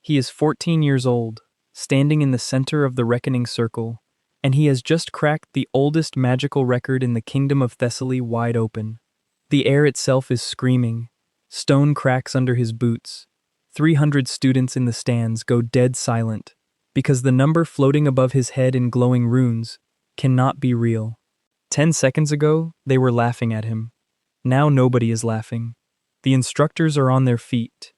He is 14 years old, standing in the center of the reckoning circle, and he has just cracked the oldest magical record in the kingdom of Thessaly wide open. The air itself is screaming. Stone cracks under his boots. 300 students in the stands go dead silent, because the number floating above his head in glowing runes cannot be real. 10 seconds ago, they were laughing at him. Now nobody is laughing. The instructors are on their feet.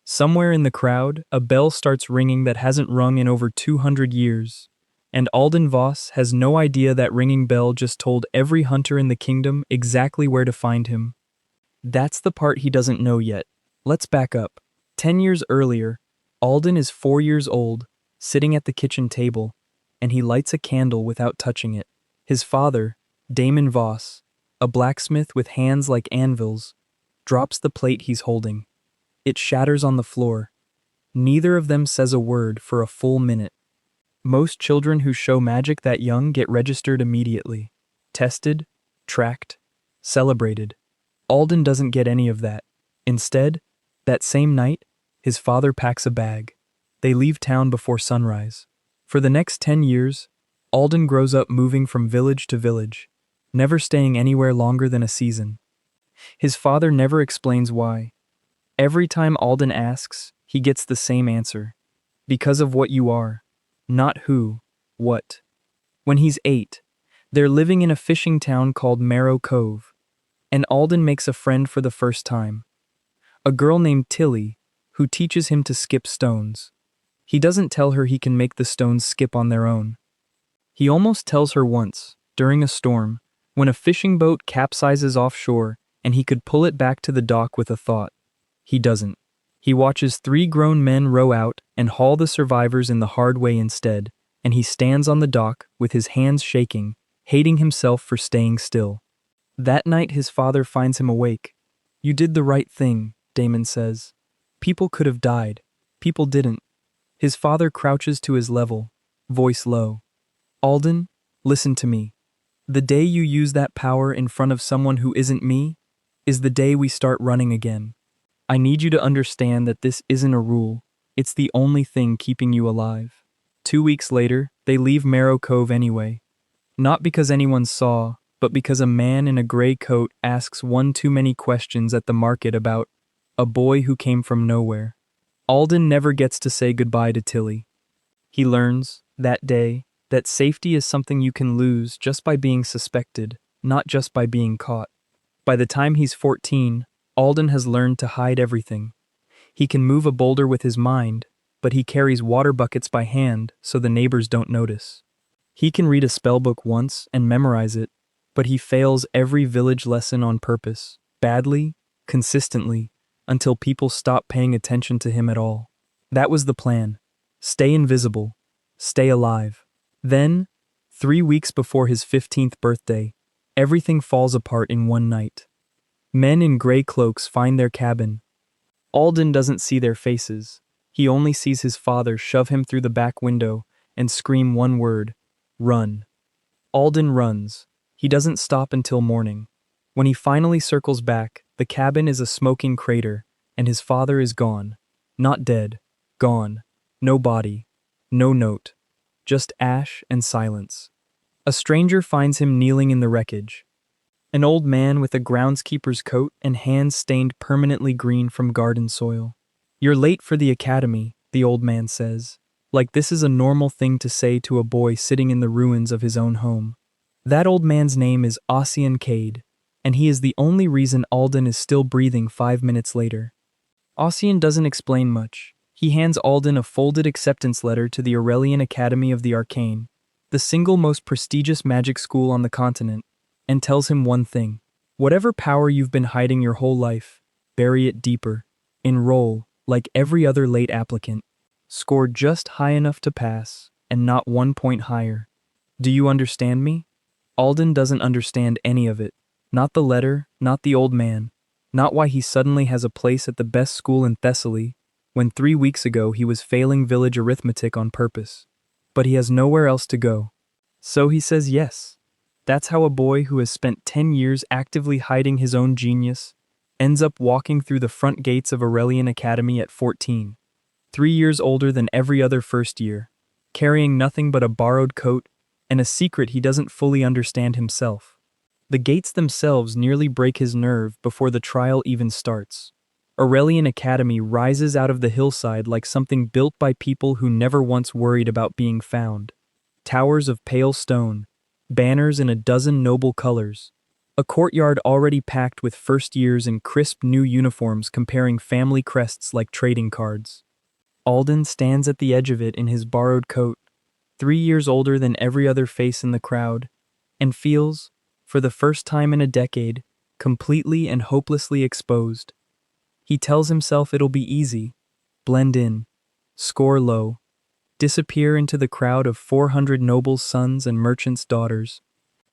Somewhere in the crowd, a bell starts ringing that hasn't rung in over 200 years, and Alden Voss has no idea that ringing bell just told every hunter in the kingdom exactly where to find him. That's the part he doesn't know yet. Let's back up. 10 years earlier, Alden is 4 years old, sitting at the kitchen table, and he lights a candle without touching it. His father, Alden Voss, a blacksmith with hands like anvils, drops the plate he's holding. It shatters on the floor. Neither of them says a word for a full minute. Most children who show magic that young get registered immediately. Tested, tracked, celebrated. Alden doesn't get any of that. Instead, that same night, his father packs a bag. They leave town before sunrise. For the next 10 years, Alden grows up moving from village to village, never staying anywhere longer than a season. His father never explains why. Every time Alden asks, he gets the same answer. Because of what you are, not who, what. When he's 8, they're living in a fishing town called Marrow Cove, and Alden makes a friend for the first time. A girl named Tilly, who teaches him to skip stones. He doesn't tell her he can make the stones skip on their own. He almost tells her once, during a storm, when a fishing boat capsizes offshore and he could pull it back to the dock with a thought. He doesn't. He watches 3 grown men row out and haul the survivors in the hard way instead, and he stands on the dock with his hands shaking, hating himself for staying still. That night his father finds him awake. "You did the right thing," Damon says. "People could have died. People didn't." His father crouches to his level, voice low. "Alden, listen to me. The day you use that power in front of someone who isn't me is the day we start running again. I need you to understand that this isn't a rule. It's the only thing keeping you alive." 2 weeks later, they leave Marrow Cove anyway. Not because anyone saw, but because a man in a gray coat asks one too many questions at the market about a boy who came from nowhere. Alden never gets to say goodbye to Tilly. He learns, that day, that safety is something you can lose just by being suspected, not just by being caught. By the time he's 14, Alden has learned to hide everything. He can move a boulder with his mind, but he carries water buckets by hand so the neighbors don't notice. He can read a spellbook once and memorize it, but he fails every village lesson on purpose, badly, consistently, until people stop paying attention to him at all. That was the plan. Stay invisible. Stay alive. Then, 3 weeks before his 15th birthday, everything falls apart in one night. Men in gray cloaks find their cabin. Alden doesn't see their faces. He only sees his father shove him through the back window and scream one word, "Run." Alden runs. He doesn't stop until morning. When he finally circles back, the cabin is a smoking crater, and his father is gone. Not dead. Gone. No body. No note. Just ash and silence. A stranger finds him kneeling in the wreckage. An old man with a groundskeeper's coat and hands stained permanently green from garden soil. "You're late for the academy," the old man says, like this is a normal thing to say to a boy sitting in the ruins of his own home. That old man's name is Aurelian Academy, and he is the only reason Alden is still breathing 5 minutes later. Aurelian doesn't explain much. He hands Alden a folded acceptance letter to the Aurelian Academy of the Arcane, the single most prestigious magic school on the continent, and tells him one thing. Whatever power you've been hiding your whole life, bury it deeper. Enroll, like every other late applicant. Score just high enough to pass, and not 1 point higher. Do you understand me? Alden doesn't understand any of it. Not the letter, not the old man, not why he suddenly has a place at the best school in Thessaly, when 3 weeks ago he was failing village arithmetic on purpose. But he has nowhere else to go. So he says yes. That's how a boy who has spent 10 years actively hiding his own genius ends up walking through the front gates of Aurelian Academy at 14. 3 years older than every other first year, carrying nothing but a borrowed coat and a secret he doesn't fully understand himself. The gates themselves nearly break his nerve before the trial even starts. Aurelian Academy rises out of the hillside like something built by people who never once worried about being found. Towers of pale stone, banners in a dozen noble colors, a courtyard already packed with first years in crisp new uniforms comparing family crests like trading cards. Alden stands at the edge of it in his borrowed coat, 3 years older than every other face in the crowd, and feels, for the first time in a decade, completely and hopelessly exposed. He tells himself it'll be easy, blend in, score low, disappear into the crowd of 400 nobles' sons and merchants' daughters.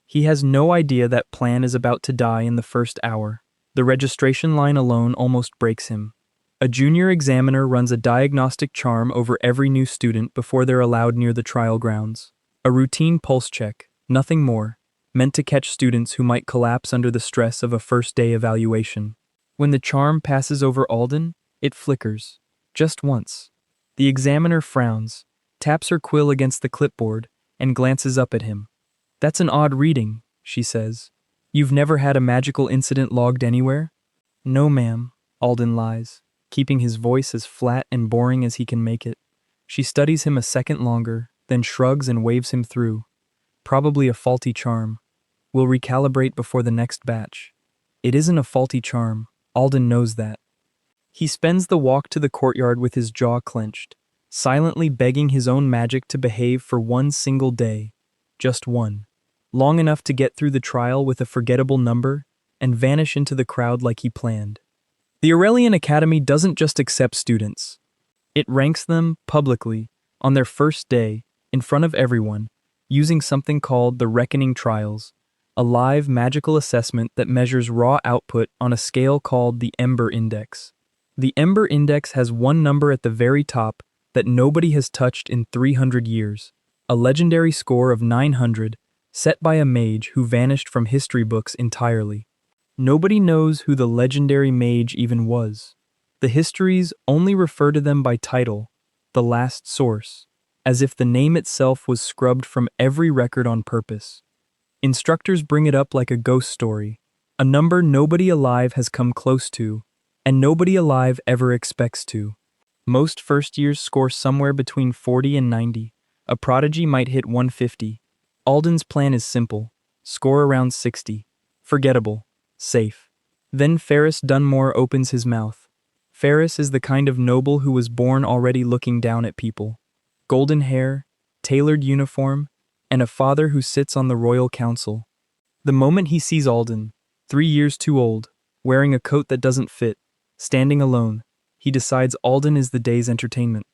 He has no idea that plan is about to die in the first hour. The registration line alone almost breaks him. A junior examiner runs a diagnostic charm over every new student before they're allowed near the trial grounds. A routine pulse check, nothing more, meant to catch students who might collapse under the stress of a first-day evaluation. When the charm passes over Alden, it flickers. Just once. The examiner frowns, taps her quill against the clipboard, and glances up at him. "That's an odd reading," she says. "You've never had a magical incident logged anywhere?" "No, ma'am," Alden lies, keeping his voice as flat and boring as he can make it. She studies him a second longer, then shrugs and waves him through. "Probably a faulty charm. We'll recalibrate before the next batch." It isn't a faulty charm. Alden knows that. He spends the walk to the courtyard with his jaw clenched, silently begging his own magic to behave for one single day. Just one. Long enough to get through the trial with a forgettable number and vanish into the crowd like he planned. The Aurelian Academy doesn't just accept students. It ranks them, publicly, on their first day, in front of everyone, using something called the Reckoning Trials, a live magical assessment that measures raw output on a scale called the Ember Index. The Ember Index has one number at the very top that nobody has touched in 300 years, a legendary score of 900, set by a mage who vanished from history books entirely. Nobody knows who the legendary mage even was. The histories only refer to them by title, the last source, as if the name itself was scrubbed from every record on purpose. Instructors bring it up like a ghost story, a number nobody alive has come close to, and nobody alive ever expects to. Most first years score somewhere between 40 and 90. A prodigy might hit 150. Alden's plan is simple. Score around 60. Forgettable. Safe. Then Ferris Dunmore opens his mouth. Ferris is the kind of noble who was born already looking down at people. Golden hair, tailored uniform, and a father who sits on the royal council. The moment he sees Alden, 3 years too old, wearing a coat that doesn't fit, standing alone, he decides Alden is the day's entertainment.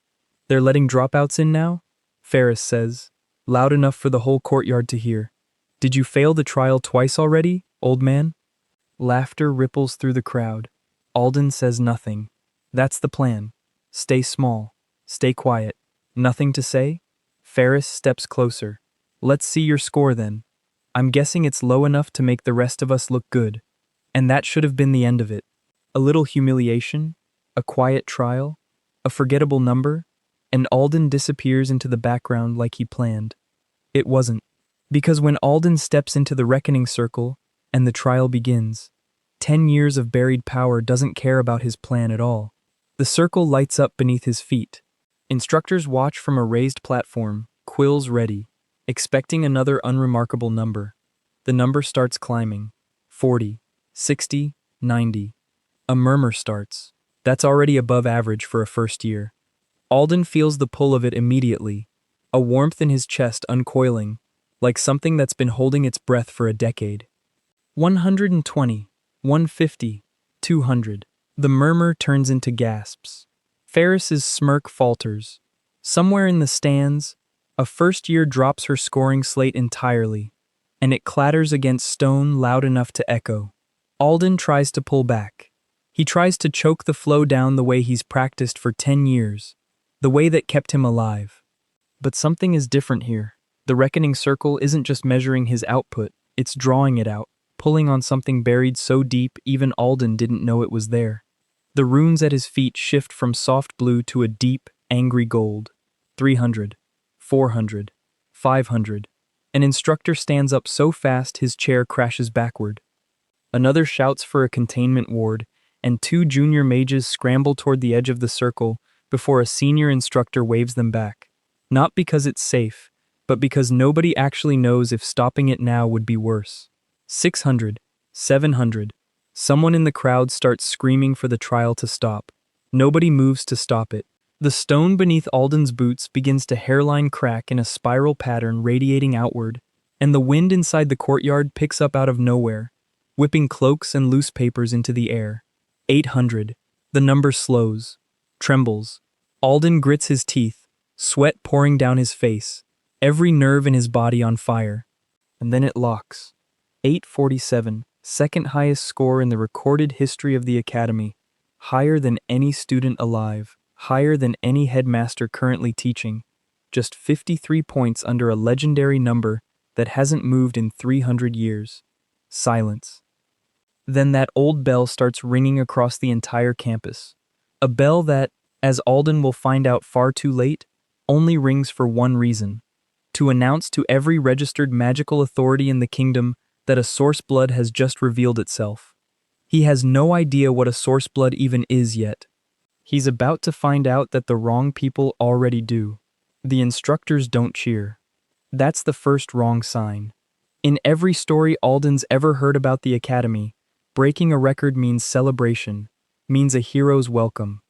"They're letting dropouts in now?" Ferris says, loud enough for the whole courtyard to hear. "Did you fail the trial twice already, old man?" Laughter ripples through the crowd. Alden says nothing. That's the plan. Stay small. Stay quiet. Nothing to say? Ferris steps closer. "Let's see your score then. I'm guessing it's low enough to make the rest of us look good." And that should have been the end of it. A little humiliation, a quiet trial, a forgettable number, and Alden disappears into the background like he planned. It wasn't. Because when Alden steps into the reckoning circle and the trial begins, 10 years of buried power doesn't care about his plan at all. The circle lights up beneath his feet. Instructors watch from a raised platform, quills ready, expecting another unremarkable number. The number starts climbing. 40, 60, 90. A murmur starts. That's already above average for a first year. Alden feels the pull of it immediately, a warmth in his chest uncoiling, like something that's been holding its breath for a decade. 120, 150, 200. The murmur turns into gasps. Ferris's smirk falters. Somewhere in the stands, a first year drops her scoring slate entirely, and it clatters against stone loud enough to echo. Alden tries to pull back. He tries to choke the flow down the way he's practiced for 10 years, the way that kept him alive. But something is different here. The reckoning circle isn't just measuring his output, it's drawing it out, pulling on something buried so deep even Alden didn't know it was there. The runes at his feet shift from soft blue to a deep, angry gold. 300. 400. 500. An instructor stands up so fast his chair crashes backward. Another shouts for a containment ward, and two junior mages scramble toward the edge of the circle before a senior instructor waves them back. Not because it's safe, but because nobody actually knows if stopping it now would be worse. 600. 700. Someone in the crowd starts screaming for the trial to stop. Nobody moves to stop it. The stone beneath Alden's boots begins to hairline crack in a spiral pattern radiating outward, and the wind inside the courtyard picks up out of nowhere, whipping cloaks and loose papers into the air. 800. The number slows, trembles. Alden grits his teeth, sweat pouring down his face, every nerve in his body on fire. And then it locks. 847, second highest score in the recorded history of the Academy, higher than any student alive, higher than any headmaster currently teaching, just 53 points under a legendary number that hasn't moved in 300 years. Silence. Then that old bell starts ringing across the entire campus. A bell that, as Alden will find out far too late, only rings for one reason: to announce to every registered magical authority in the kingdom that a source blood has just revealed itself. He has no idea what a source blood even is yet. He's about to find out that the wrong people already do. The instructors don't cheer. That's the first wrong sign. In every story Alden's ever heard about the Academy, breaking a record means celebration, means a hero's welcome.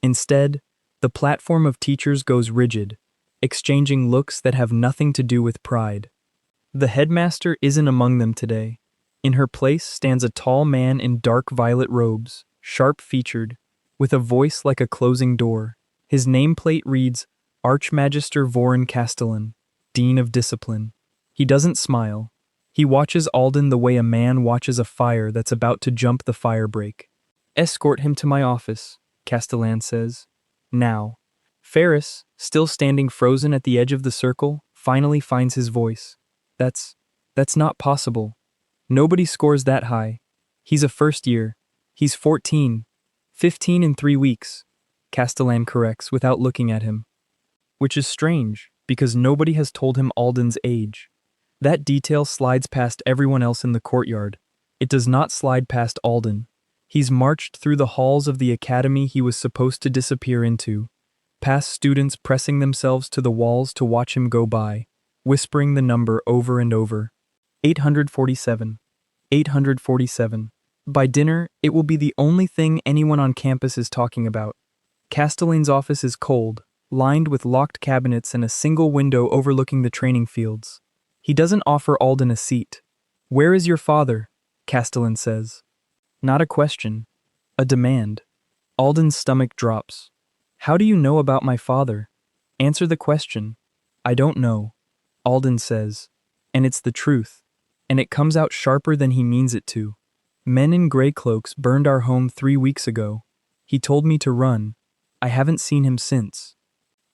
Instead, the platform of teachers goes rigid, exchanging looks that have nothing to do with pride. The headmaster isn't among them today. In her place stands a tall man in dark violet robes, sharp-featured, with a voice like a closing door. His nameplate reads, Archmagister Voren Castellan, Dean of Discipline. He doesn't smile. He watches Alden the way a man watches a fire that's about to jump the fire break. Escort him to my office, Castellan says. Now. Ferris, still standing frozen at the edge of the circle, finally finds his voice. That's not possible. Nobody scores that high. He's a first year. He's 14. 15 in 3 weeks, Castellan corrects without looking at him. Which is strange, because nobody has told him Alden's age. That detail slides past everyone else in the courtyard. It does not slide past Alden. He's marched through the halls of the academy he was supposed to disappear into, past students pressing themselves to the walls to watch him go by, whispering the number over and over. 847. 847. By dinner, it will be the only thing anyone on campus is talking about. Castellan's office is cold, lined with locked cabinets and a single window overlooking the training fields. He doesn't offer Alden a seat. Where is your father? Castellan says. Not a question. A demand. Alden's stomach drops. How do you know about my father? Answer the question. I don't know. Alden says. And it's the truth. And it comes out sharper than he means it to. Men in gray cloaks burned our home 3 weeks ago. He told me to run. I haven't seen him since.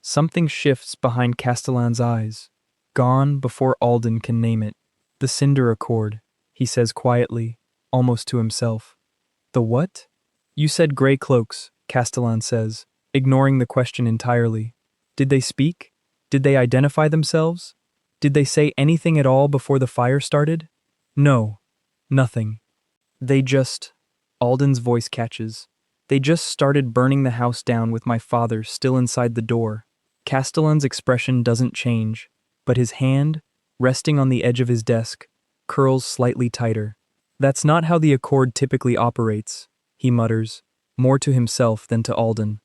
Something shifts behind Castellan's eyes. Gone before Alden can name it. The Cinder Accord, he says quietly, almost to himself. The what? You said gray cloaks, Castellan says, ignoring the question entirely. Did they speak? Did they identify themselves? Did they say anything at all before the fire started? No. Nothing. They just... Alden's voice catches. They just started burning the house down with my father still inside the door. Castellan's expression doesn't change, but his hand, resting on the edge of his desk, curls slightly tighter. That's not how the Accord typically operates, he mutters, more to himself than to Alden.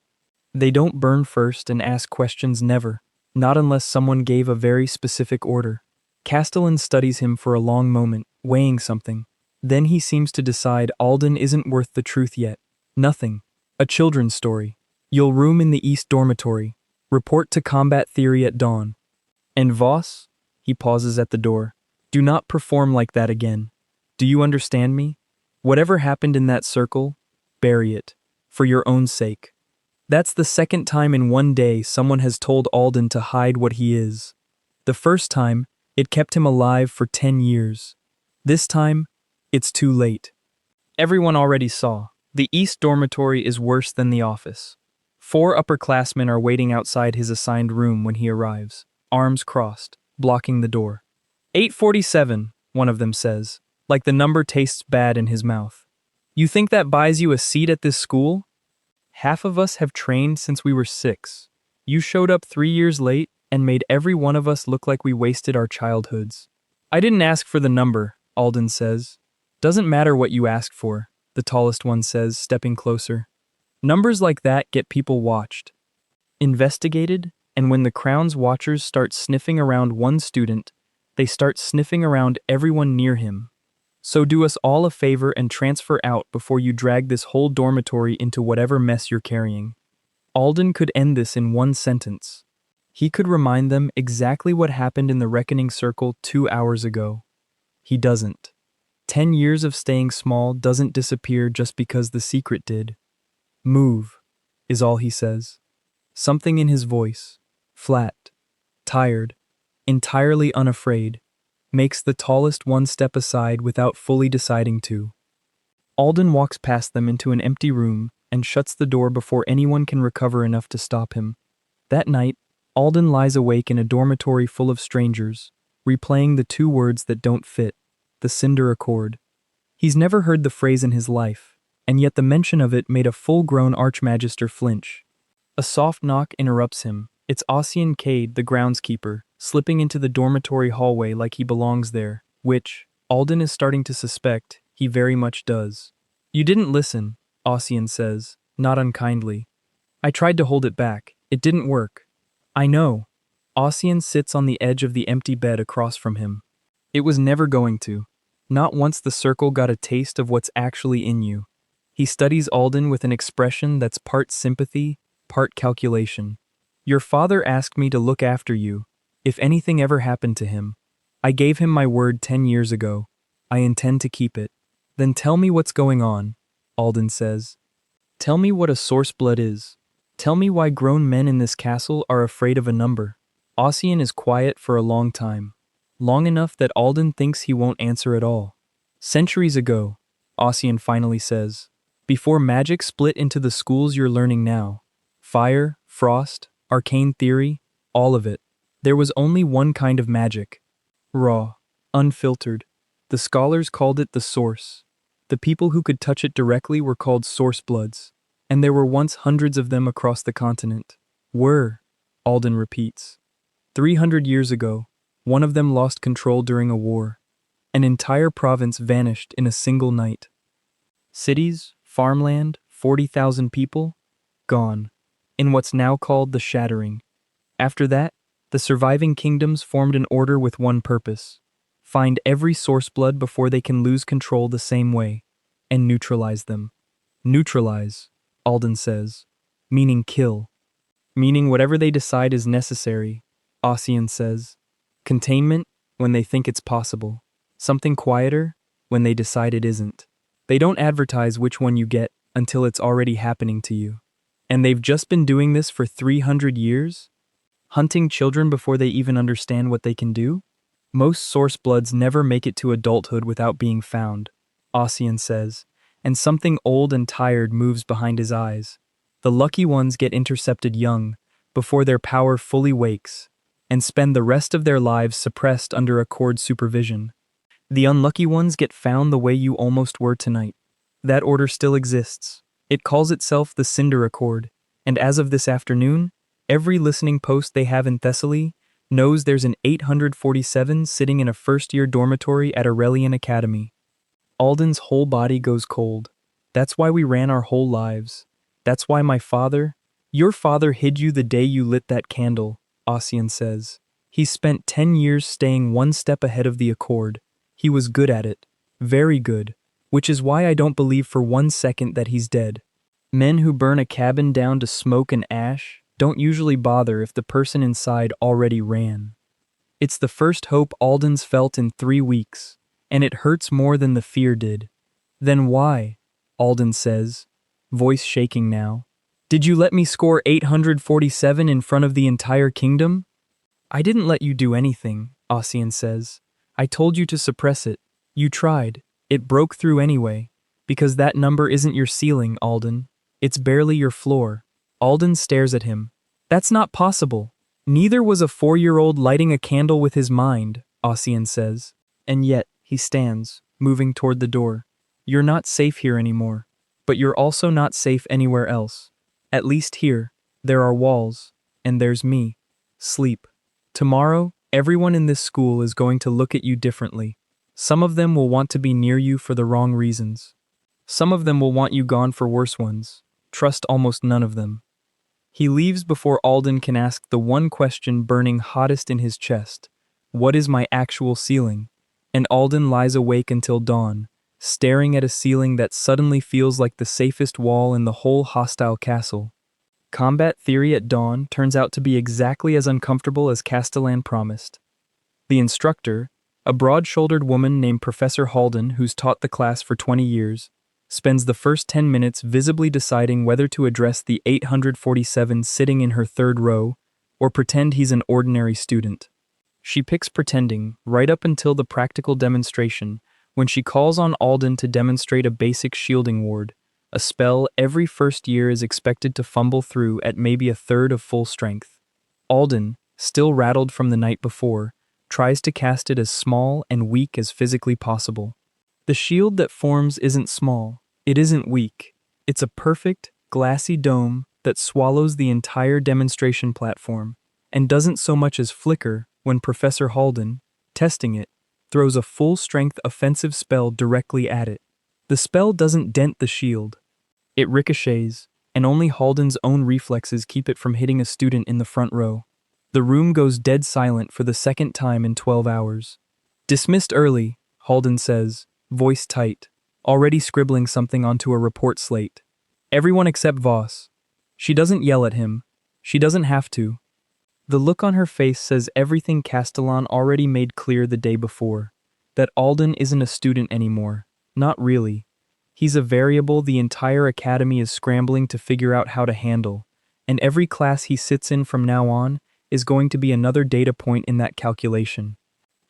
They don't burn first and ask questions never, not unless someone gave a very specific order. Castellan studies him for a long moment, weighing something. Then he seems to decide Alden isn't worth the truth yet. Nothing. A children's story. You'll room in the East Dormitory. Report to combat theory at dawn. And Voss? He pauses at the door. Do not perform like that again. Do you understand me? Whatever happened in that circle, bury it. For your own sake. That's the second time in one day someone has told Alden to hide what he is. The first time, it kept him alive for 10 years. This time, it's too late. Everyone already saw. The East Dormitory is worse than the office. 4 upperclassmen are waiting outside his assigned room when he arrives, arms crossed, blocking the door. 847, one of them says, like the number tastes bad in his mouth. You think that buys you a seat at this school? Half of us have trained since we were 6. You showed up 3 years late and made every one of us look like we wasted our childhoods. I didn't ask for the number, Alden says. Doesn't matter what you asked for, the tallest one says, stepping closer. Numbers like that get people watched, investigated, and when the Crown's watchers start sniffing around one student, they start sniffing around everyone near him. So do us all a favor and transfer out before you drag this whole dormitory into whatever mess you're carrying. Alden could end this in one sentence. He could remind them exactly what happened in the Reckoning Circle 2 hours ago. He doesn't. 10 years of staying small doesn't disappear just because the secret did. Move, is all he says. Something in his voice, flat, tired, entirely unafraid, makes the tallest one step aside without fully deciding to. Alden walks past them into an empty room and shuts the door before anyone can recover enough to stop him. That night, Alden lies awake in a dormitory full of strangers, replaying the 2 words that don't fit, the Cinder Accord. He's never heard the phrase in his life, and yet the mention of it made a full-grown archmagister flinch. A soft knock interrupts him. It's Aurelian Academy, the groundskeeper, slipping into the dormitory hallway like he belongs there, which, Alden is starting to suspect, he very much does. You didn't listen, Aurelian says, not unkindly. I tried to hold it back. It didn't work. I know. Aurelian sits on the edge of the empty bed across from him. It was never going to. Not once the circle got a taste of what's actually in you. He studies Alden with an expression that's part sympathy, part calculation. Your father asked me to look after you, if anything ever happened to him. I gave him my word 10 years ago. I intend to keep it. Then tell me what's going on, Alden says. Tell me what a source blood is. Tell me why grown men in this castle are afraid of a number. Aurelian is quiet for a long time. Long enough that Alden thinks he won't answer at all. Centuries ago, Aurelian finally says, before magic split into the schools you're learning now, fire, frost, arcane theory, all of it, there was only one kind of magic. Raw, unfiltered. The scholars called it the source. The people who could touch it directly were called source bloods, and there were once hundreds of them across the continent. Alden repeats. 300 years ago, one of them lost control during a war. An entire province vanished in a single night. Cities, farmland, 40,000 people, gone, in what's now called the Shattering. After that, the surviving kingdoms formed an order with one purpose: find every source blood before they can lose control the same way, and neutralize them. Neutralize, Alden says, meaning kill. Meaning whatever they decide is necessary, Aurelian says. Containment, when they think it's possible. Something quieter, when they decide it isn't. They don't advertise which one you get until it's already happening to you. And they've just been doing this for 300 years? Hunting children before they even understand what they can do? Most source bloods never make it to adulthood without being found, Aurelian says, and something old and tired moves behind his eyes. The lucky ones get intercepted young, before their power fully wakes, and spend the rest of their lives suppressed under Accord supervision. The unlucky ones get found the way you almost were tonight. That order still exists. It calls itself the Cinder Accord, and as of this afternoon, every listening post they have in Thessaly knows there's an 847 sitting in a first-year dormitory at Aurelian Academy. Alden's whole body goes cold. That's why we ran our whole lives. That's why your father hid you the day you lit that candle, Aurelian says. He spent 10 years staying one step ahead of the Accord. He was good at it. Very good. Which is why I don't believe for 1 second that he's dead. Men who burn a cabin down to smoke and ash don't usually bother if the person inside already ran. It's the first hope Alden's felt in 3 weeks, and it hurts more than the fear did. Then why? Alden says, voice shaking now. Did you let me score 847 in front of the entire kingdom? I didn't let you do anything, Aurelian says. I told you to suppress it. You tried. It broke through anyway. Because that number isn't your ceiling, Alden. It's barely your floor. Alden stares at him. That's not possible. Neither was a 4-year-old lighting a candle with his mind, Ossian says. And yet, he stands, moving toward the door. You're not safe here anymore. But you're also not safe anywhere else. At least here, there are walls, and there's me. Sleep. Tomorrow, everyone in this school is going to look at you differently. Some of them will want to be near you for the wrong reasons. Some of them will want you gone for worse ones. Trust almost none of them. He leaves before Alden can ask the one question burning hottest in his chest. What is my actual ceiling? And Alden lies awake until dawn, staring at a ceiling that suddenly feels like the safest wall in the whole hostile castle. Combat theory at dawn turns out to be exactly as uncomfortable as Castellan promised. The instructor, a broad-shouldered woman named Professor Halden who's taught the class for 20 years, spends the first 10 minutes visibly deciding whether to address the 847 sitting in her third row or pretend he's an ordinary student. She picks pretending right up until the practical demonstration when she calls on Alden to demonstrate a basic shielding ward, a spell every first year is expected to fumble through at maybe a third of full strength. Alden, still rattled from the night before, tries to cast it as small and weak as physically possible. The shield that forms isn't small, it isn't weak. It's a perfect, glassy dome that swallows the entire demonstration platform, and doesn't so much as flicker when Professor Halden, testing it, throws a full-strength offensive spell directly at it. The spell doesn't dent the shield. It ricochets, and only Halden's own reflexes keep it from hitting a student in the front row. The room goes dead silent for the second time in 12 hours. Dismissed early, Halden says, voice tight, already scribbling something onto a report slate. Everyone except Voss. She doesn't yell at him. She doesn't have to. The look on her face says everything Castellan already made clear the day before, that Alden isn't a student anymore. Not really. He's a variable the entire academy is scrambling to figure out how to handle, and every class he sits in from now on is going to be another data point in that calculation.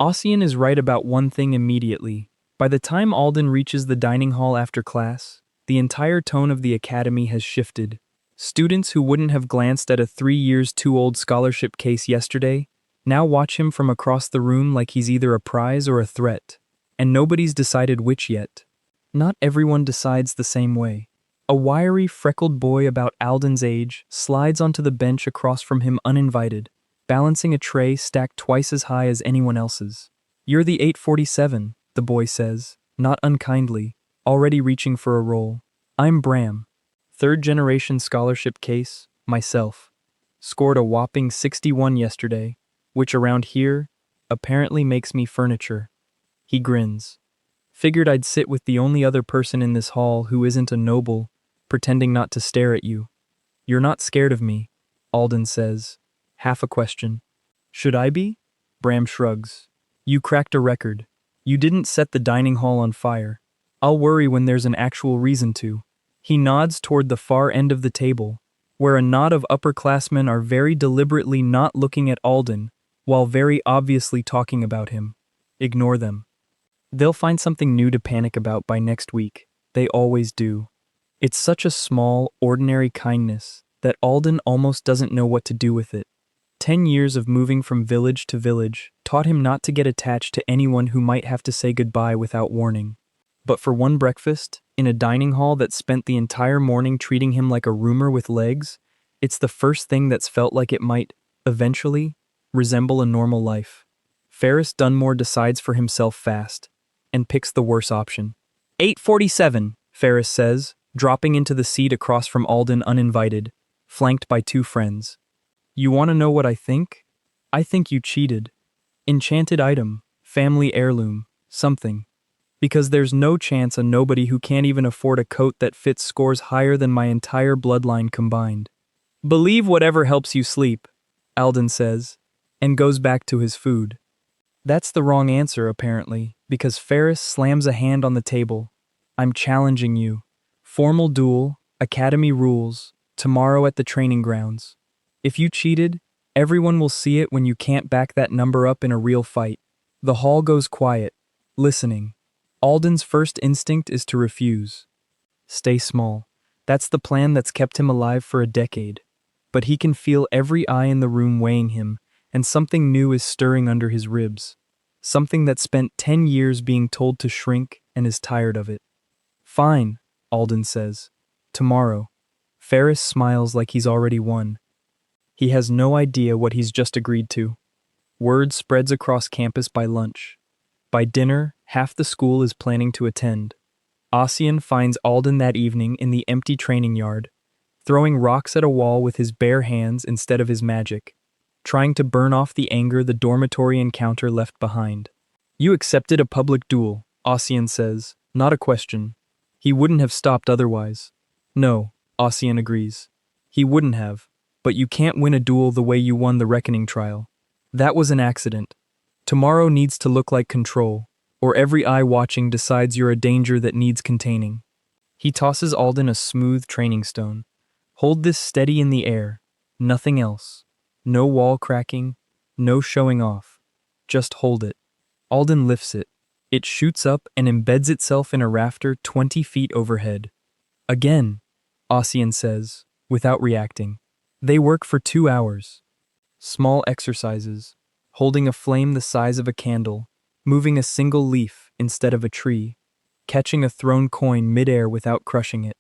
Ossian is right about one thing immediately. By the time Alden reaches the dining hall after class, the entire tone of the academy has shifted. Students who wouldn't have glanced at a 3 years too old scholarship case yesterday now watch him from across the room like he's either a prize or a threat, and nobody's decided which yet. Not everyone decides the same way. A wiry, freckled boy about Alden's age slides onto the bench across from him uninvited, balancing a tray stacked twice as high as anyone else's. You're the 847, the boy says, not unkindly, already reaching for a roll. I'm Bram. Third-generation scholarship case, myself. Scored a whopping 61 yesterday, which around here apparently makes me furniture. He grins. Figured I'd sit with the only other person in this hall who isn't a noble, pretending not to stare at you. You're not scared of me, Alden says, half a question. Should I be? Bram shrugs. You cracked a record. You didn't set the dining hall on fire. I'll worry when there's an actual reason to. He nods toward the far end of the table, where a knot of upperclassmen are very deliberately not looking at Alden, while very obviously talking about him. Ignore them. They'll find something new to panic about by next week. They always do. It's such a small, ordinary kindness that Alden almost doesn't know what to do with it. 10 years of moving from village to village taught him not to get attached to anyone who might have to say goodbye without warning. But for one breakfast, in a dining hall that spent the entire morning treating him like a roomer with legs, it's the first thing that's felt like it might, eventually, resemble a normal life. Ferris Dunmore decides for himself fast, and picks the worse option. 847, Ferris says, dropping into the seat across from Alden uninvited, flanked by 2 friends. You want to know what I think? I think you cheated. Enchanted item, family heirloom, something. Because there's no chance a nobody who can't even afford a coat that fits scores higher than my entire bloodline combined. Believe whatever helps you sleep, Alden says, and goes back to his food. That's the wrong answer, apparently, because Ferris slams a hand on the table. I'm challenging you. Formal duel, academy rules, tomorrow at the training grounds. If you cheated, everyone will see it when you can't back that number up in a real fight. The hall goes quiet, listening. Alden's first instinct is to refuse. Stay small. That's the plan that's kept him alive for a decade. But he can feel every eye in the room weighing him, and something new is stirring under his ribs. Something that spent 10 years being told to shrink and is tired of it. Fine, Alden says. Tomorrow. Ferris smiles like he's already won. He has no idea what he's just agreed to. Word spreads across campus by lunch. By dinner, half the school is planning to attend. Ossian finds Alden that evening in the empty training yard, throwing rocks at a wall with his bare hands instead of his magic, trying to burn off the anger the dormitory encounter left behind. You accepted a public duel, Ossian says, not a question. He wouldn't have stopped otherwise. No, Ossian agrees. He wouldn't have, but you can't win a duel the way you won the Reckoning trial. That was an accident. Tomorrow needs to look like control, or every eye watching decides you're a danger that needs containing. He tosses Alden a smooth training stone. Hold this steady in the air. Nothing else. No wall cracking, no showing off. Just hold it. Alden lifts it. It shoots up and embeds itself in a rafter 20 feet overhead. Again, Ossian says, without reacting. They work for 2 hours. Small exercises, holding a flame the size of a candle, moving a single leaf instead of a tree, catching a thrown coin midair without crushing it.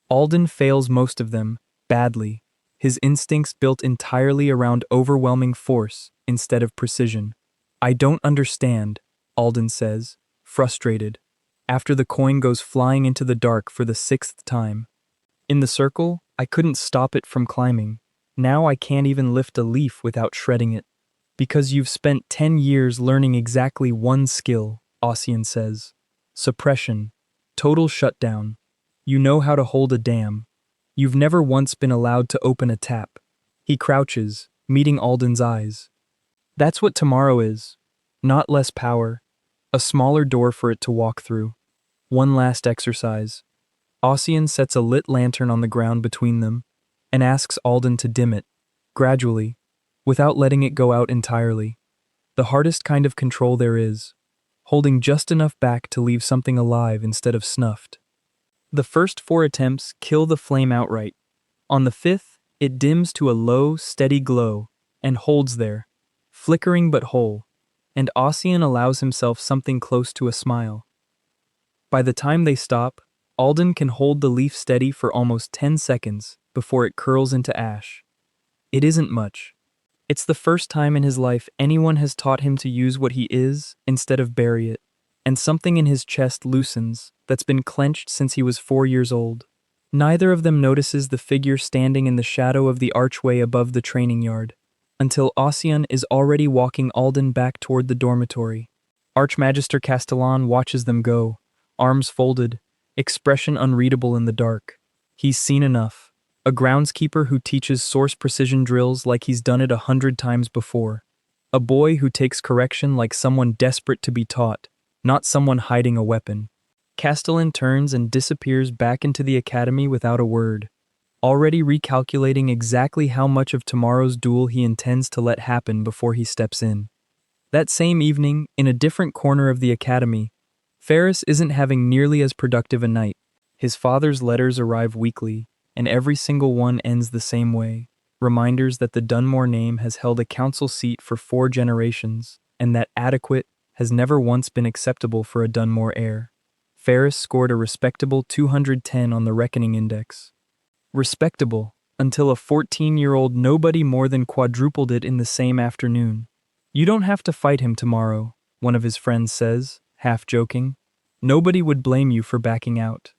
Alden fails most of them, badly, his instincts built entirely around overwhelming force instead of precision. I don't understand, Alden says, frustrated, after the coin goes flying into the dark for the 6th time. In the circle, I couldn't stop it from climbing. Now I can't even lift a leaf without shredding it. Because you've spent 10 years learning exactly one skill, Ossian says. Suppression. Total shutdown. You know how to hold a dam. You've never once been allowed to open a tap. He crouches, meeting Alden's eyes. That's what tomorrow is. Not less power. A smaller door for it to walk through. One last exercise. Ossian sets a lit lantern on the ground between them, and asks Alden to dim it, gradually, without letting it go out entirely. The hardest kind of control there is, holding just enough back to leave something alive instead of snuffed. The first 4 attempts kill the flame outright. On the 5th, it dims to a low, steady glow, and holds there, flickering but whole, and Ossian allows himself something close to a smile. By the time they stop, Alden can hold the leaf steady for almost 10 seconds before it curls into ash. It isn't much. It's the first time in his life anyone has taught him to use what he is instead of bury it, and something in his chest loosens that's been clenched since he was 4 years old. Neither of them notices the figure standing in the shadow of the archway above the training yard, until Ossian is already walking Alden back toward the dormitory. Archmagister Castellan watches them go, arms folded, expression unreadable in the dark. He's seen enough. A groundskeeper who teaches source precision drills like he's done it 100 times before. A boy who takes correction like someone desperate to be taught, not someone hiding a weapon. Castellan turns and disappears back into the academy without a word, already recalculating exactly how much of tomorrow's duel he intends to let happen before he steps in. That same evening, in a different corner of the academy, Ferris isn't having nearly as productive a night. His father's letters arrive weekly, and every single one ends the same way. Reminders that the Dunmore name has held a council seat for 4 generations, and that adequate has never once been acceptable for a Dunmore heir. Ferris scored a respectable 210 on the Reckoning Index. Respectable, until a 14-year-old nobody more than quadrupled it in the same afternoon. You don't have to fight him tomorrow, one of his friends says, half joking. Nobody would blame you for backing out.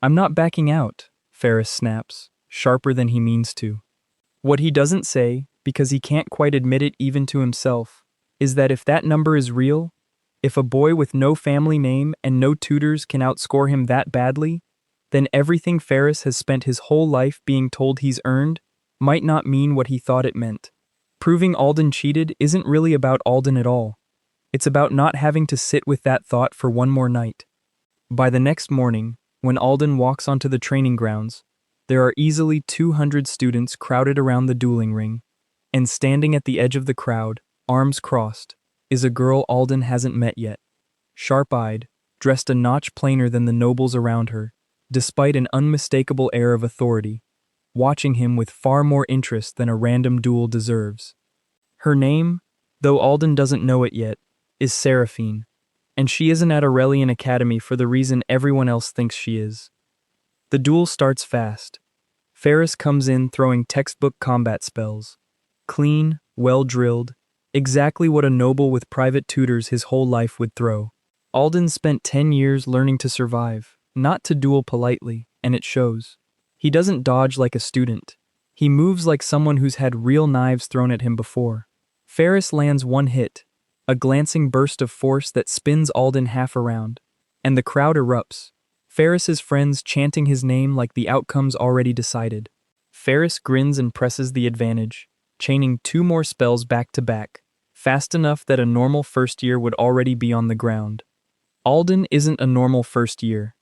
I'm not backing out, Ferris snaps, sharper than he means to. What he doesn't say, because he can't quite admit it even to himself, is that if that number is real, if a boy with no family name and no tutors can outscore him that badly, then everything Ferris has spent his whole life being told he's earned might not mean what he thought it meant. Proving Alden cheated isn't really about Alden at all. It's about not having to sit with that thought for one more night. By the next morning, when Alden walks onto the training grounds, there are easily 200 students crowded around the dueling ring, and standing at the edge of the crowd, arms crossed, is a girl Alden hasn't met yet. Sharp-eyed, dressed a notch plainer than the nobles around her, despite an unmistakable air of authority, watching him with far more interest than a random duel deserves. Her name, though Alden doesn't know it yet, is Seraphine, and she isn't at Aurelian Academy for the reason everyone else thinks she is. The duel starts fast. Ferris comes in throwing textbook combat spells. Clean, well-drilled, exactly what a noble with private tutors his whole life would throw. Alden spent 10 years learning to survive, not to duel politely, and it shows. He doesn't dodge like a student. He moves like someone who's had real knives thrown at him before. Ferris lands one hit, a glancing burst of force that spins Alden half around, and the crowd erupts. Ferris's friends chanting his name like the outcome's already decided. Ferris grins and presses the advantage, chaining 2 more spells back to back, fast enough that a normal first year would already be on the ground. Alden isn't a normal first year.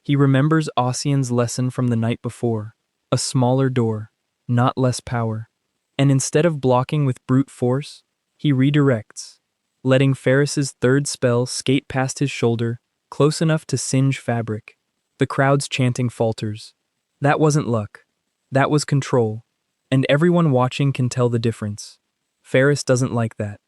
He remembers Ossian's lesson from the night before, a smaller door, not less power. And instead of blocking with brute force, he redirects, letting Ferris's 3rd spell skate past his shoulder, close enough to singe fabric. The crowd's chanting falters. That wasn't luck. That was control. And everyone watching can tell the difference. Ferris doesn't like that.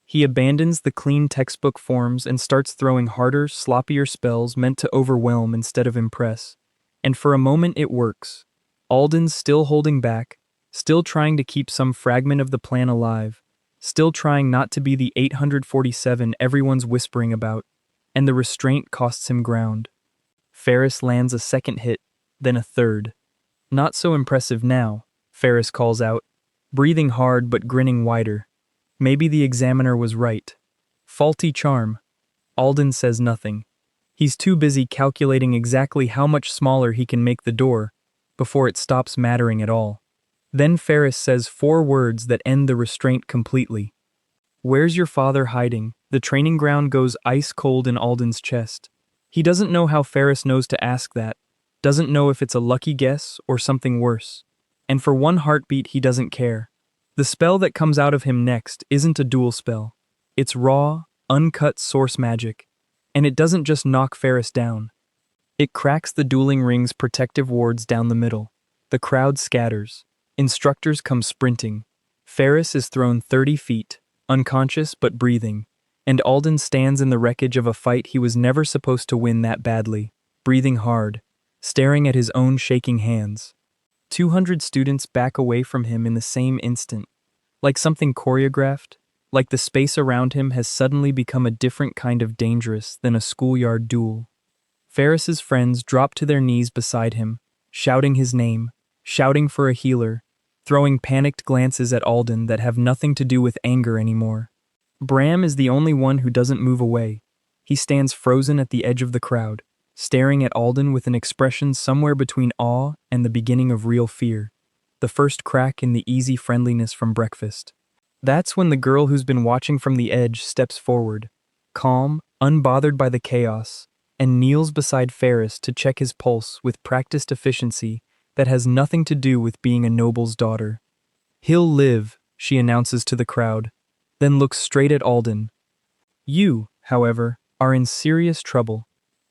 He abandons the clean textbook forms and starts throwing harder, sloppier spells meant to overwhelm instead of impress. And for a moment it works. Alden's still holding back, still trying to keep some fragment of the plan alive, still trying not to be the 847 everyone's whispering about, and the restraint costs him ground. Ferris lands a 2nd hit, then a 3rd. Not so impressive now, Ferris calls out, breathing hard but grinning wider. Maybe the examiner was right. Faulty charm. Alden says nothing. He's too busy calculating exactly how much smaller he can make the door before it stops mattering at all. Then Ferris says 4 words that end the restraint completely. "Where's your father hiding?" The training ground goes ice cold in Alden's chest. He doesn't know how Ferris knows to ask that, doesn't know if it's a lucky guess or something worse. And for one heartbeat he doesn't care. The spell that comes out of him next isn't a duel spell. It's raw, uncut source magic. And it doesn't just knock Ferris down. It cracks the dueling ring's protective wards down the middle. The crowd scatters. Instructors come sprinting. Ferris is thrown 30 feet, unconscious but breathing. And Alden stands in the wreckage of a fight he was never supposed to win that badly, breathing hard, staring at his own shaking hands. 200 students back away from him in the same instant, like something choreographed, like the space around him has suddenly become a different kind of dangerous than a schoolyard duel. Ferris's friends drop to their knees beside him, shouting his name, shouting for a healer, throwing panicked glances at Alden that have nothing to do with anger anymore. Bram is the only one who doesn't move away. He stands frozen at the edge of the crowd, staring at Alden with an expression somewhere between awe and the beginning of real fear, the first crack in the easy friendliness from breakfast. That's when the girl who's been watching from the edge steps forward, calm, unbothered by the chaos, and kneels beside Ferris to check his pulse with practiced efficiency that has nothing to do with being a noble's daughter. "He'll live," she announces to the crowd, then looks straight at Alden. "You, however, are in serious trouble.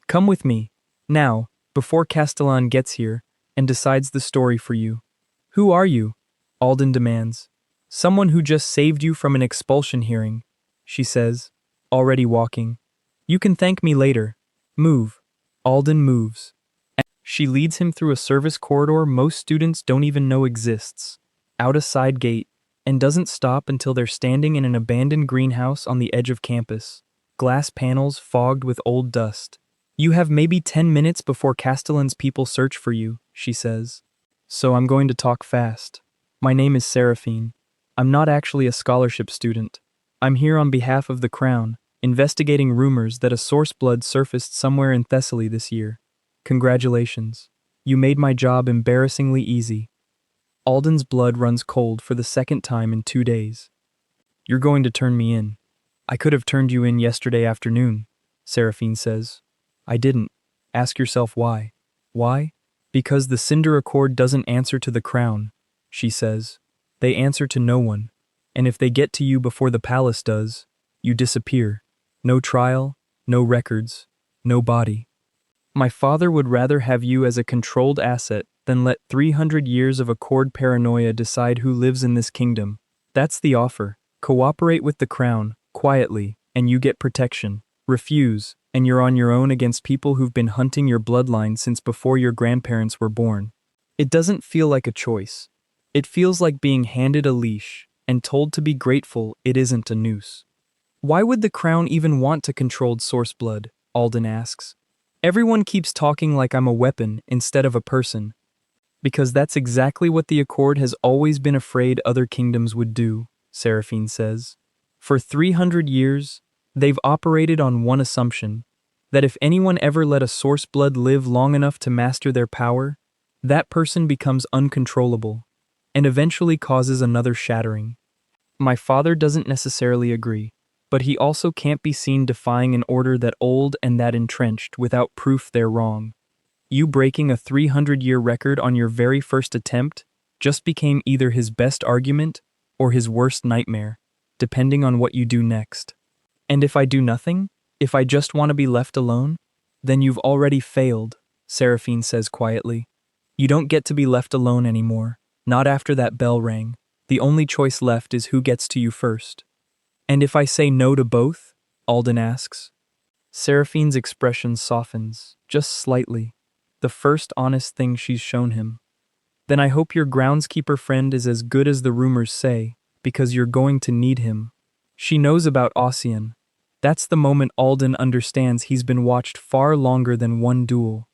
Come with me, now, before Castellan gets here and decides the story for you." "Who are you?" Alden demands. "Someone who just saved you from an expulsion hearing," she says, already walking. "You can thank me later. Move." Alden moves. She leads him through a service corridor most students don't even know exists, out a side gate, and doesn't stop until they're standing in an abandoned greenhouse on the edge of campus, glass panels fogged with old dust. "You have maybe 10 minutes before Castellan's people search for you," she says. "So I'm going to talk fast. My name is Seraphine. I'm not actually a scholarship student. I'm here on behalf of the Crown, investigating rumors that a source blood surfaced somewhere in Thessaly this year. Congratulations. You made my job embarrassingly easy." Alden's blood runs cold for the 2nd time in 2 days. "You're going to turn me in. I could have turned you in yesterday afternoon," Seraphine says. "I didn't. Ask yourself why." "Why? Because the Cinder Accord doesn't answer to the Crown," she says. "They answer to no one. And if they get to you before the palace does, you disappear. No trial, no records, no body." My father would rather have you as a controlled asset than let 300 years of Accord paranoia decide who lives in this kingdom. That's the offer. Cooperate with the crown, quietly, and you get protection. Refuse, and you're on your own against people who've been hunting your bloodline since before your grandparents were born. It doesn't feel like a choice. It feels like being handed a leash and told to be grateful it isn't a noose. Why would the crown even want to control source blood? Alden asks. Everyone keeps talking like I'm a weapon instead of a person. Because that's exactly what the Accord has always been afraid other kingdoms would do, Seraphine says. For 300 years, they've operated on one assumption, that if anyone ever let a source blood live long enough to master their power, that person becomes uncontrollable, and eventually causes another shattering. My father doesn't necessarily agree, but he also can't be seen defying an order that old and that entrenched without proof they're wrong. You breaking a 300-year record on your very first attempt just became either his best argument or his worst nightmare, depending on what you do next. And if I do nothing, if I just want to be left alone, then you've already failed, Seraphine says quietly. You don't get to be left alone anymore, not after that bell rang. The only choice left is who gets to you first. And if I say no to both? Alden asks. Seraphine's expression softens, just slightly. The first honest thing she's shown him. Then I hope your groundskeeper friend is as good as the rumors say, because you're going to need him. She knows about Ossian. That's the moment Alden understands he's been watched far longer than one duel.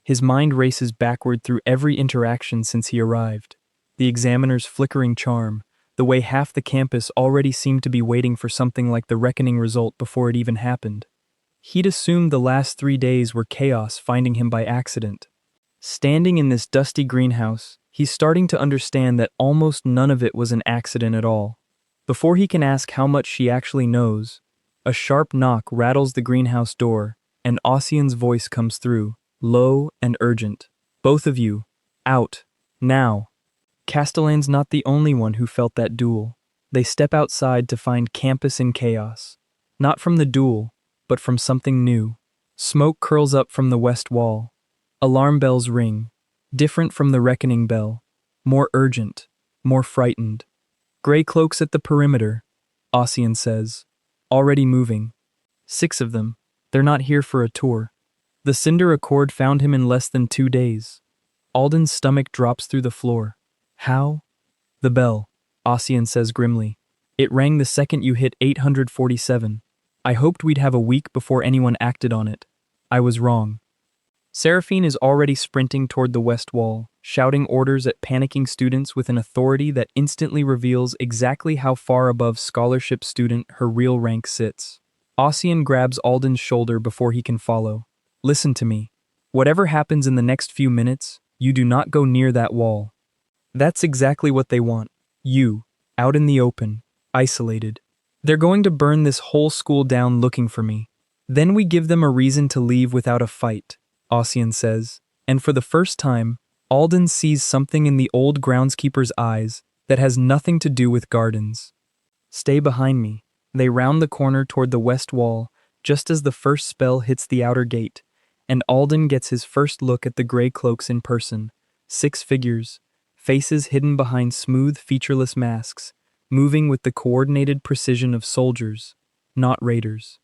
His mind races backward through every interaction since he arrived. The examiner's flickering charm, the way half the campus already seemed to be waiting for something like the reckoning result before it even happened. He'd assumed the last 3 days were chaos finding him by accident. Standing in this dusty greenhouse, he's starting to understand that almost none of it was an accident at all. Before he can ask how much she actually knows, a sharp knock rattles the greenhouse door, and Ossian's voice comes through, low and urgent. Both of you, out, now. Castellan's not the only one who felt that duel. They step outside to find campus in chaos. Not from the duel, but from something new. Smoke curls up from the west wall. Alarm bells ring, different from the reckoning bell, more urgent, more frightened. Gray cloaks at the perimeter, Ossian says, already moving. 6 of them. They're not here for a tour. The Cinder Accord found him in less than 2 days. Alden's stomach drops through the floor. How? The bell, Ossian says grimly. It rang the second you hit 847. I hoped we'd have a week before anyone acted on it. I was wrong. Seraphine is already sprinting toward the west wall, shouting orders at panicking students with an authority that instantly reveals exactly how far above scholarship student her real rank sits. Ossian grabs Alden's shoulder before he can follow. Listen to me. Whatever happens in the next few minutes, you do not go near that wall. That's exactly what they want. You, out in the open, isolated. They're going to burn this whole school down looking for me. Then we give them a reason to leave without a fight, Ossian says, and for the first time, Alden sees something in the old groundskeeper's eyes that has nothing to do with gardens. Stay behind me. They round the corner toward the west wall, just as the first spell hits the outer gate, and Alden gets his first look at the gray cloaks in person. 6 figures, faces hidden behind smooth, featureless masks, moving with the coordinated precision of soldiers, not raiders.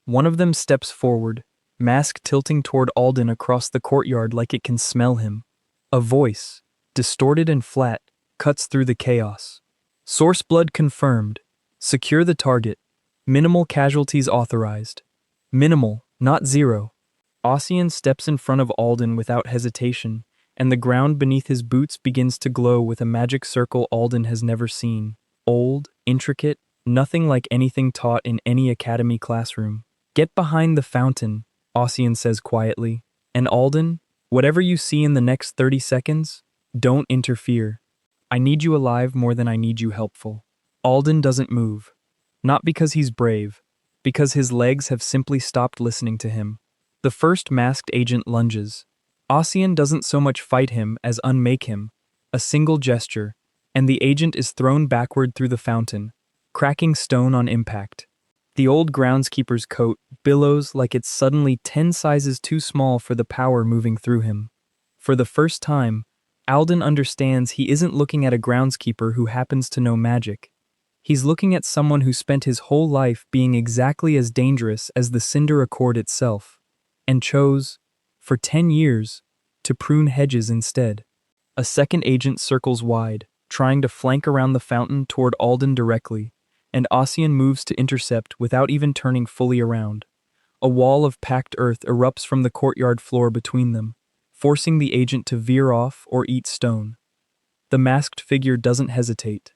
One of them steps forward, mask tilting toward Alden across the courtyard like it can smell him. A voice, distorted and flat, cuts through the chaos. Source blood confirmed. Secure the target. Minimal casualties authorized. Minimal, not 0. Ossian steps in front of Alden without hesitation, and the ground beneath his boots begins to glow with a magic circle Alden has never seen. Old, intricate, nothing like anything taught in any academy classroom. Get behind the fountain, Ossian says quietly. And Alden, whatever you see in the next 30 seconds, don't interfere. I need you alive more than I need you helpful. Alden doesn't move. Not because he's brave, because his legs have simply stopped listening to him. The first masked agent lunges. Ossian doesn't so much fight him as unmake him. A single gesture, and the agent is thrown backward through the fountain, cracking stone on impact. The old groundskeeper's coat billows like it's suddenly 10 sizes too small for the power moving through him. For the first time, Alden understands he isn't looking at a groundskeeper who happens to know magic. He's looking at someone who spent his whole life being exactly as dangerous as the Cinder Accord itself, and chose, for 10 years, to prune hedges instead. A second agent circles wide, trying to flank around the fountain toward Alden directly, and Ossian moves to intercept without even turning fully around. A wall of packed earth erupts from the courtyard floor between them, forcing the agent to veer off or eat stone. The masked figure doesn't hesitate.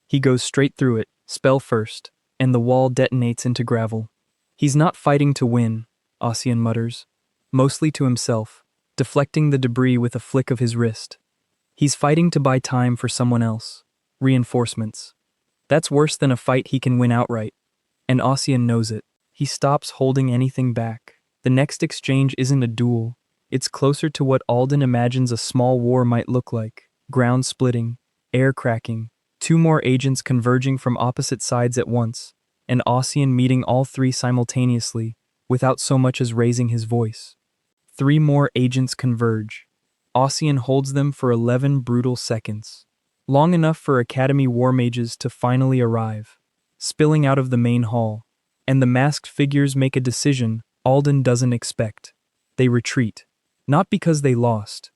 He goes straight through it, spell first, and the wall detonates into gravel. He's not fighting to win, Ossian mutters, mostly to himself, deflecting the debris with a flick of his wrist. He's fighting to buy time for someone else. Reinforcements. That's worse than a fight he can win outright. And Ossian knows it. He stops holding anything back. The next exchange isn't a duel. It's closer to what Alden imagines a small war might look like. Ground splitting, air cracking, 2 more agents converging from opposite sides at once, and Ossian meeting all 3 simultaneously, without so much as raising his voice. 3 more agents converge. Ossian holds them for 11 brutal seconds. Long enough for Academy war mages to finally arrive, spilling out of the main hall, and the masked figures make a decision Alden doesn't expect. They retreat, not because they lost,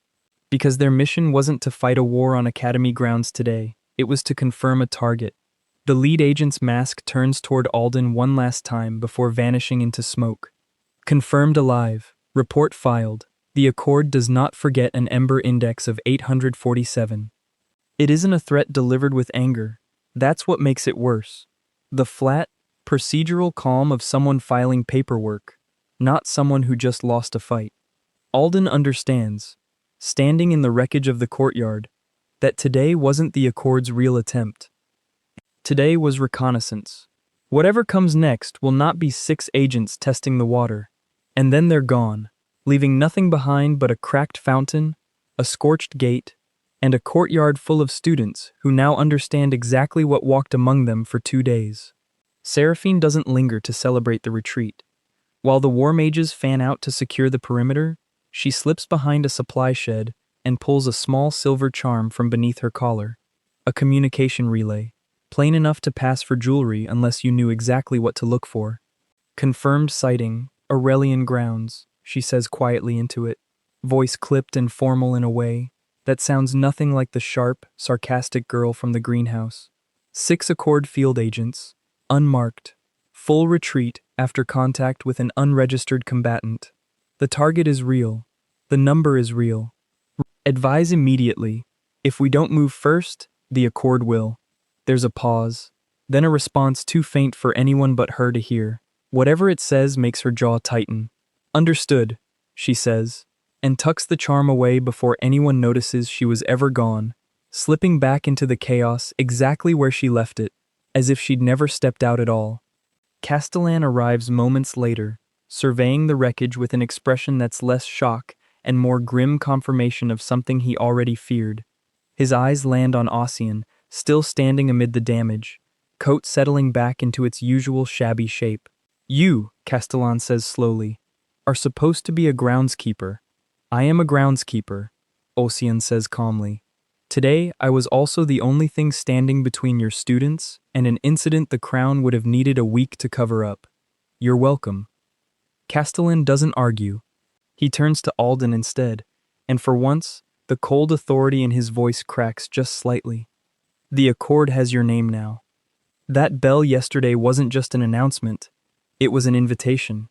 because their mission wasn't to fight a war on Academy grounds today, it was to confirm a target. The lead agent's mask turns toward Alden one last time before vanishing into smoke. Confirmed alive, report filed. The Accord does not forget an Ember Index of 847. It isn't a threat delivered with anger. That's what makes it worse. The flat, procedural calm of someone filing paperwork, not someone who just lost a fight. Alden understands, standing in the wreckage of the courtyard, that today wasn't the Accord's real attempt. Today was reconnaissance. Whatever comes next will not be 6 agents testing the water. And then they're gone, leaving nothing behind but a cracked fountain, a scorched gate, and a courtyard full of students who now understand exactly what walked among them for 2 days. Seraphine doesn't linger to celebrate the retreat. While the war mages fan out to secure the perimeter, she slips behind a supply shed and pulls a small silver charm from beneath her collar. A communication relay, plain enough to pass for jewelry unless you knew exactly what to look for. Confirmed sighting, Aurelian grounds, she says quietly into it, voice clipped and formal in a way that sounds nothing like the sharp, sarcastic girl from the greenhouse. 6 Accord field agents, unmarked, full retreat after contact with an unregistered combatant. The target is real. The number is real. Advise immediately. If we don't move first, the Accord will. There's a pause, then a response too faint for anyone but her to hear. Whatever it says makes her jaw tighten. Understood, she says, and tucks the charm away before anyone notices she was ever gone, slipping back into the chaos exactly where she left it, as if she'd never stepped out at all. Castellan arrives moments later, surveying the wreckage with an expression that's less shock and more grim confirmation of something he already feared. His eyes land on Ossian, still standing amid the damage, coat settling back into its usual shabby shape. You, Castellan says slowly, are supposed to be a groundskeeper. I am a groundskeeper, Ossian says calmly. Today, I was also the only thing standing between your students and an incident the Crown would have needed a week to cover up. You're welcome. Castellan doesn't argue. He turns to Alden instead, and for once, the cold authority in his voice cracks just slightly. The Accord has your name now. That bell yesterday wasn't just an announcement, it was an invitation.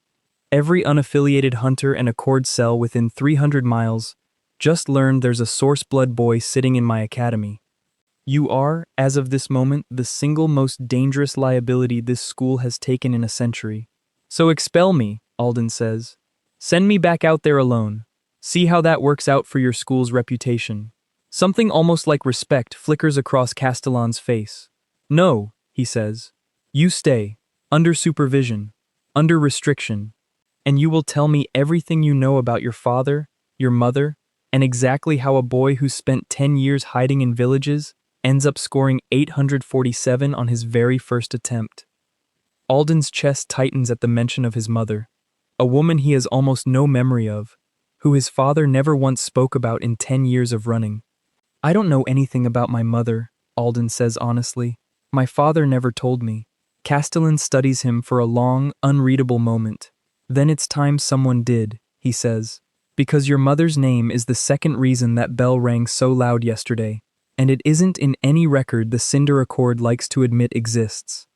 Every unaffiliated hunter and Accord cell within 300 miles just learned there's a source blood boy sitting in my academy. You are, as of this moment, the single most dangerous liability this school has taken in a century. So expel me, Alden says. Send me back out there alone. See how that works out for your school's reputation. Something almost like respect flickers across Castellan's face. No, he says. You stay, under supervision, under restriction, and you will tell me everything you know about your father, your mother, and exactly how a boy who spent 10 years hiding in villages ends up scoring 847 on his very first attempt. Alden's chest tightens at the mention of his mother, a woman he has almost no memory of, who his father never once spoke about in 10 years of running. I don't know anything about my mother, Alden says honestly. My father never told me. Castellan studies him for a long, unreadable moment. Then it's time someone did, he says. Because your mother's name is the second reason that bell rang so loud yesterday, and it isn't in any record the Cinder Accord likes to admit exists.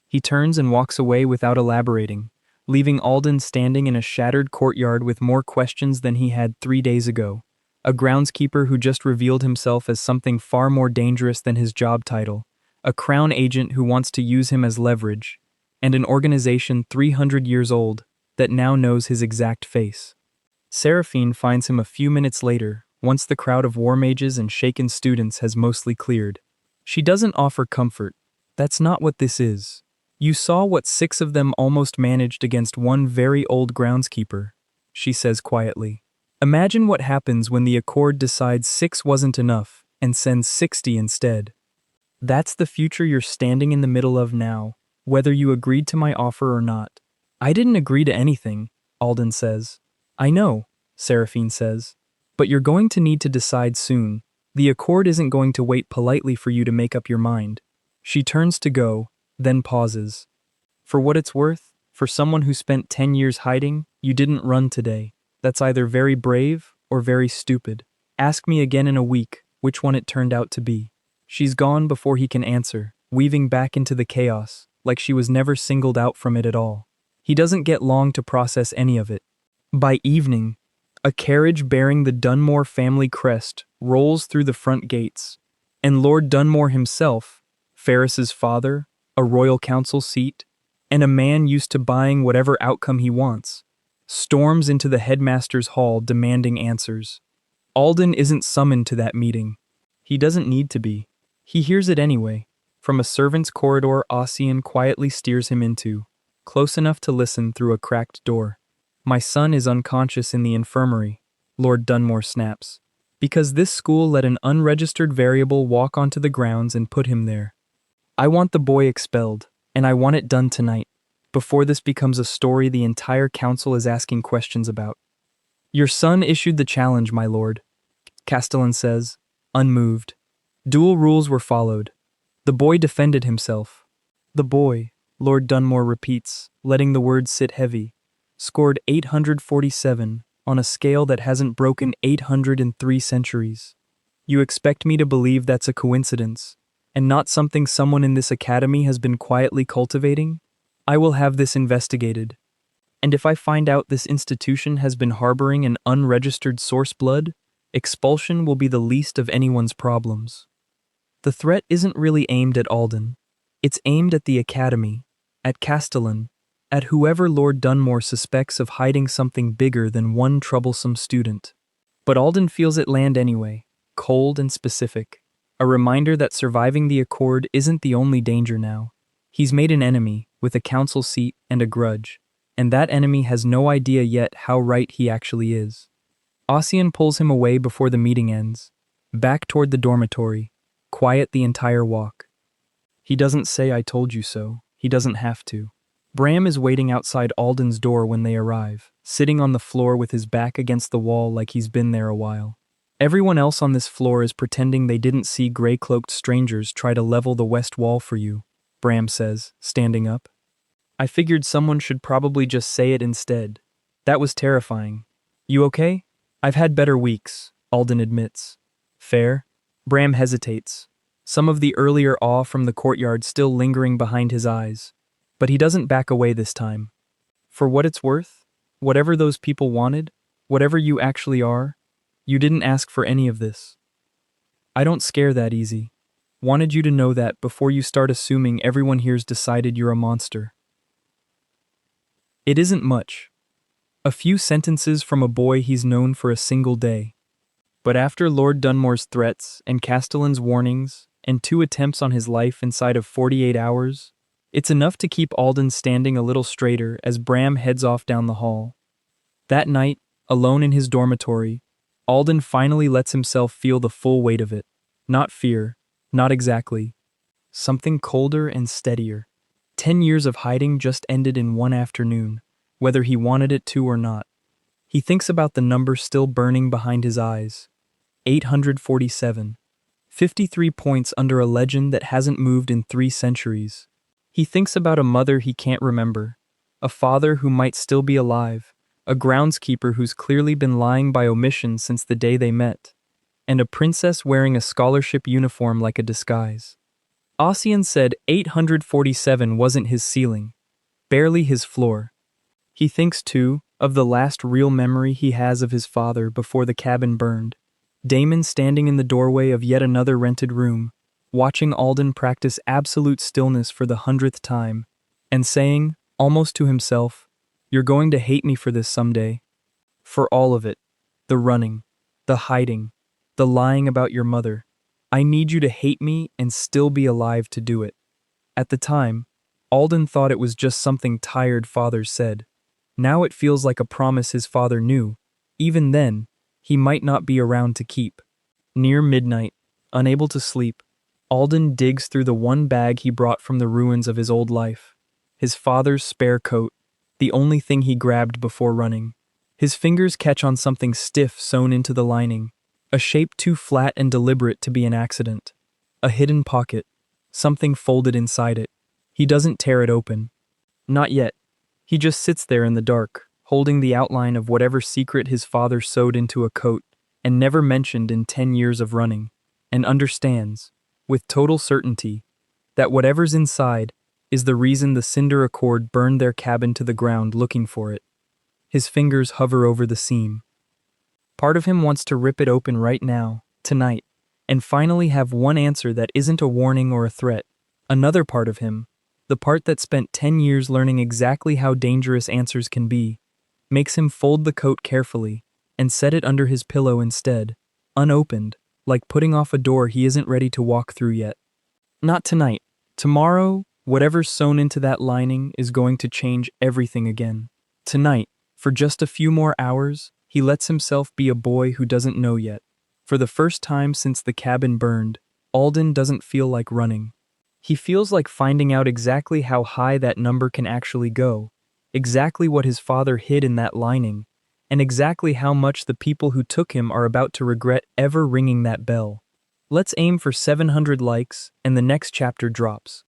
He turns and walks away without elaborating, leaving Alden standing in a shattered courtyard with more questions than he had 3 days ago. A groundskeeper who just revealed himself as something far more dangerous than his job title, a crown agent who wants to use him as leverage, and an organization 300 years old that now knows his exact face. Seraphine finds him a few minutes later, once the crowd of war mages and shaken students has mostly cleared. She doesn't offer comfort. That's not what this is. You saw what 6 of them almost managed against one very old groundskeeper, she says quietly. Imagine what happens when the Accord decides 6 wasn't enough and sends 60 instead. That's the future you're standing in the middle of now, whether you agreed to my offer or not. I didn't agree to anything, Alden says. I know, Seraphine says. But you're going to need to decide soon. The Accord isn't going to wait politely for you to make up your mind. She turns to go, then pauses. For what it's worth, for someone who spent 10 years hiding, you didn't run today. That's either very brave or very stupid. Ask me again in a week which one it turned out to be. She's gone before he can answer, weaving back into the chaos, like she was never singled out from it at all. He doesn't get long to process any of it. By evening, a carriage bearing the Dunmore family crest rolls through the front gates, and Lord Dunmore himself, Ferris's father, a royal council seat, and a man used to buying whatever outcome he wants, storms into the headmaster's hall demanding answers. Alden isn't summoned to that meeting. He doesn't need to be. He hears it anyway, from a servant's corridor Ossian quietly steers him into, close enough to listen through a cracked door. My son is unconscious in the infirmary, Lord Dunmore snaps, because this school let an unregistered variable walk onto the grounds and put him there. I want the boy expelled, and I want it done tonight, before this becomes a story the entire council is asking questions about. Your son issued the challenge, my lord, Castellan says, unmoved. Duel rules were followed. The boy defended himself. The boy, Lord Dunmore repeats, letting the words sit heavy, scored 847 on a scale that hasn't broken 803 centuries. You expect me to believe that's a coincidence, and not something someone in this academy has been quietly cultivating? I will have this investigated. And if I find out this institution has been harboring an unregistered source blood, expulsion will be the least of anyone's problems. The threat isn't really aimed at Alden. It's aimed at the academy, at Castellan, at whoever Lord Dunmore suspects of hiding something bigger than one troublesome student. But Alden feels it land anyway, cold and specific, a reminder that surviving the Accord isn't the only danger now. He's made an enemy, with a council seat and a grudge, and that enemy has no idea yet how right he actually is. Ossian pulls him away before the meeting ends, back toward the dormitory, quiet the entire walk. He doesn't say I told you so, he doesn't have to. Bram is waiting outside Alden's door when they arrive, sitting on the floor with his back against the wall like he's been there a while. Everyone else on this floor is pretending they didn't see gray-cloaked strangers try to level the west wall for you, Bram says, standing up. I figured someone should probably just say it instead. That was terrifying. You okay? I've had better weeks, Alden admits. Fair? Bram hesitates, some of the earlier awe from the courtyard still lingering behind his eyes. But he doesn't back away this time. For what it's worth, whatever those people wanted, whatever you actually are, you didn't ask for any of this. I don't scare that easy. Wanted you to know that before you start assuming everyone here's decided you're a monster. It isn't much. A few sentences from a boy he's known for a single day. But after Lord Dunmore's threats and Castellan's warnings and 2 attempts on his life inside of 48 hours, it's enough to keep Alden standing a little straighter as Bram heads off down the hall. That night, alone in his dormitory, Alden finally lets himself feel the full weight of it. Not fear, not exactly. Something colder and steadier. 10 years of hiding just ended in one afternoon, whether he wanted it to or not. He thinks about the number still burning behind his eyes. 847. 53 points under a legend that hasn't moved in 3 centuries. He thinks about a mother he can't remember, a father who might still be alive, a groundskeeper who's clearly been lying by omission since the day they met, and a princess wearing a scholarship uniform like a disguise. Ossian said 847 wasn't his ceiling, barely his floor. He thinks, too, of the last real memory he has of his father before the cabin burned. Damon standing in the doorway of yet another rented room, watching Alden practice absolute stillness for the 100th time, and saying, almost to himself, "You're going to hate me for this someday." For all of it. The running, the hiding, the lying about your mother. I need you to hate me and still be alive to do it. At the time, Alden thought it was just something tired fathers said. Now it feels like a promise his father knew. Even then, he might not be around to keep. Near midnight, unable to sleep, Alden digs through the one bag he brought from the ruins of his old life. His father's spare coat, the only thing he grabbed before running. His fingers catch on something stiff sewn into the lining, a shape too flat and deliberate to be an accident. A hidden pocket, something folded inside it. He doesn't tear it open. Not yet. He just sits there in the dark, holding the outline of whatever secret his father sewed into a coat and never mentioned in 10 years of running, and understands, with total certainty, that whatever's inside is the reason the Cinder Accord burned their cabin to the ground looking for it. His fingers hover over the seam. Part of him wants to rip it open right now, tonight, and finally have one answer that isn't a warning or a threat. Another part of him, the part that spent 10 years learning exactly how dangerous answers can be, makes him fold the coat carefully and set it under his pillow instead, unopened, like putting off a door he isn't ready to walk through yet. Not tonight. Tomorrow, whatever's sewn into that lining is going to change everything again. Tonight, for just a few more hours, he lets himself be a boy who doesn't know yet. For the first time since the cabin burned, Alden doesn't feel like running. He feels like finding out exactly how high that number can actually go, exactly what his father hid in that lining, and exactly how much the people who took him are about to regret ever ringing that bell. Let's aim for 700 likes, and the next chapter drops.